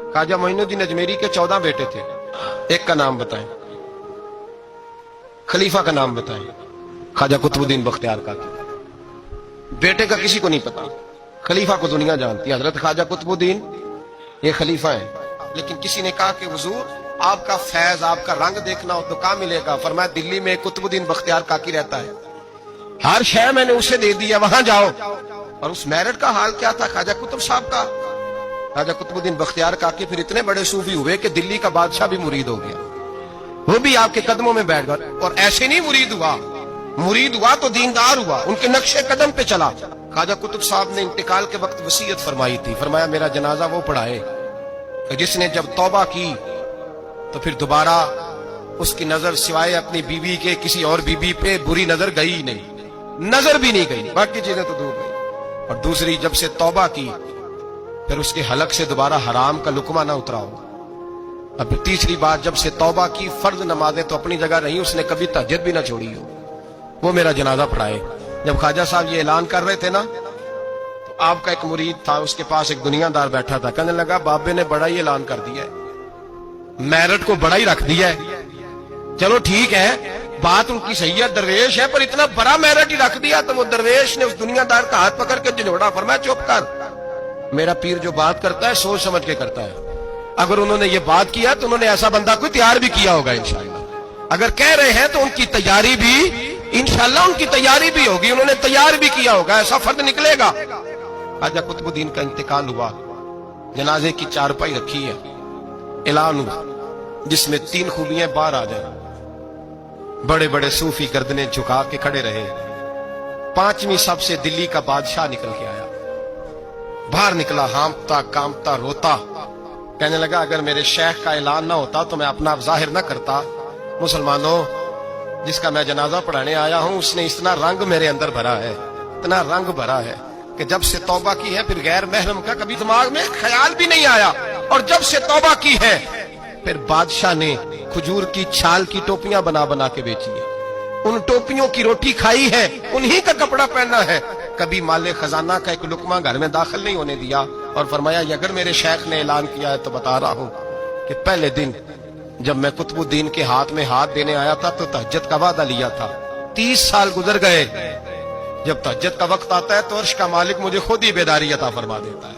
ख्वाजा मोइनुद्दीन अजमेरी के 14 बेटे थे। एक का नाम बताएं, खलीफा का नाम बताएं। ख्वाजा कुतुबुद्दीन बख्तियार काकी। बेटे का किसी को नहीं पता, खलीफा को दुनिया जानती है। हजरत ख्वाजा कुतुबुद्दीन ये खलीफा है। लेकिन किसी ने कहा कि हुजूर आपका फैज, आपका रंग देखना हो तो कहां मिलेगा? फरमाया दिल्ली में कुतुबुद्दीन बख्तियार काकी रहता है, हर शय मैंने उसे दे दी है, वहां जाओ। और उस मेरठ का हाल क्या था ख्वाजा कुतुब साहब का? ख्वाजा कुतुबुद्दीन बख्तियार काकी फिर इतने बड़े सूफी हुए कि दिल्ली का बादशाह भी मुरीद हो गया, वो भी आपके कदमों में बैठ गया। और ऐसे नहीं मुरीद हुआ तो दीनदार हुआ, उनके नक्शे कदम पे चला। ख्वाजा कुतुब साहब ने इंतकाल के वक्त वसीयत फरमाई थी, फरमाया मेरा जनाजा वो पढ़ाए जिसने जब तौबा की तो फिर दोबारा उसकी नजर सिवाय अपनी बीवी के किसी और बीवी पे बुरी नजर गई ही नहीं, नजर भी नहीं गई, बाकी चीजें तो दूर गई। और दूसरी, जब से तौबा की फिर उसके हलक से दोबारा हराम का लुकमा ना उतरा हो। अब तीसरी बात, जब से तौबा की, फर्ज नमाजें तो अपनी जगह रही, उसने कभी तहज्जुद भी ना छोड़ी हो, वो मेरा जनाजा पढ़ाए। जब ख्वाजा साहब ये ऐलान कर रहे थे ना, तो आपका एक मुरीद था, उसके पास एक दुनियादार बैठा था, कहने लगा बाबे ने बड़ा ही ऐलान कर दिया है, मेरठ को बड़ा ही रख दिया है। चलो ठीक है, बात उनकी सही है, दरवेश है, पर इतना बड़ा मेरठ ही रख दिया। तो वो दरवेश ने उस दुनियादार का हाथ पकड़ के झंझोड़ा, फरमाया चुप कर, मेरा पीर जो बात करता है सोच समझ के करता है। अगर उन्होंने ये बात किया तो उन्होंने ऐसा बंदा कोई तैयार भी किया होगा इंशाअल्लाह। अगर कह रहे हैं तो उनकी तैयारी भी इंशाअल्लाह उनकी तैयारी भी होगी, उन्होंने तैयार भी किया होगा, ऐसा फर्द निकलेगा। ख्वाजा कुतुबुद्दीन का इंतकाल हुआ, जनाजे की चारपाई रखी है, ऐलान हुआ जिसमें 3 खूबियां बाहर आ जाए। बड़े बड़े सूफी गर्दने झुका के खड़े रहे। 5वीं सबसे दिल्ली का बादशाह निकल के आया, बाहर निकला, हांफता कांपता रोता, कहने लगा अगर मेरे शेख का ऐलान ना होता तो मैं अपना जाहिर ना करता। मुसलमानों, जिसका मैं जनाजा पढ़ाने आया हूं उसने इतना रंग मेरे अंदर भरा है, इतना रंग भरा है कि जब से तौबा की है फिर गैर महरम का कभी दिमाग में ख्याल भी नहीं आया। और जब से तौबा की है फिर बादशाह ने खजूर की छाल की टोपियां बना बना के बेची है, उन टोपियों की रोटी खाई है, उन्हीं का कपड़ा पहना है, कभी माले खजाना का एक लुकमा घर में दाखिल नहीं होने दिया। और फरमाया अगर मेरे शेख ने ऐलान किया है तो बता रहा हूं कि पहले दिन जब मैं कुतुबुद्दीन के हाथ में हाथ देने आया था तो तहज्जुद का वादा लिया था, 30 साल गुजर गए, जब तहज्जुद का वक्त आता है तो अर्श का मालिक मुझे खुद ही बेदारी अता फरमा देता है।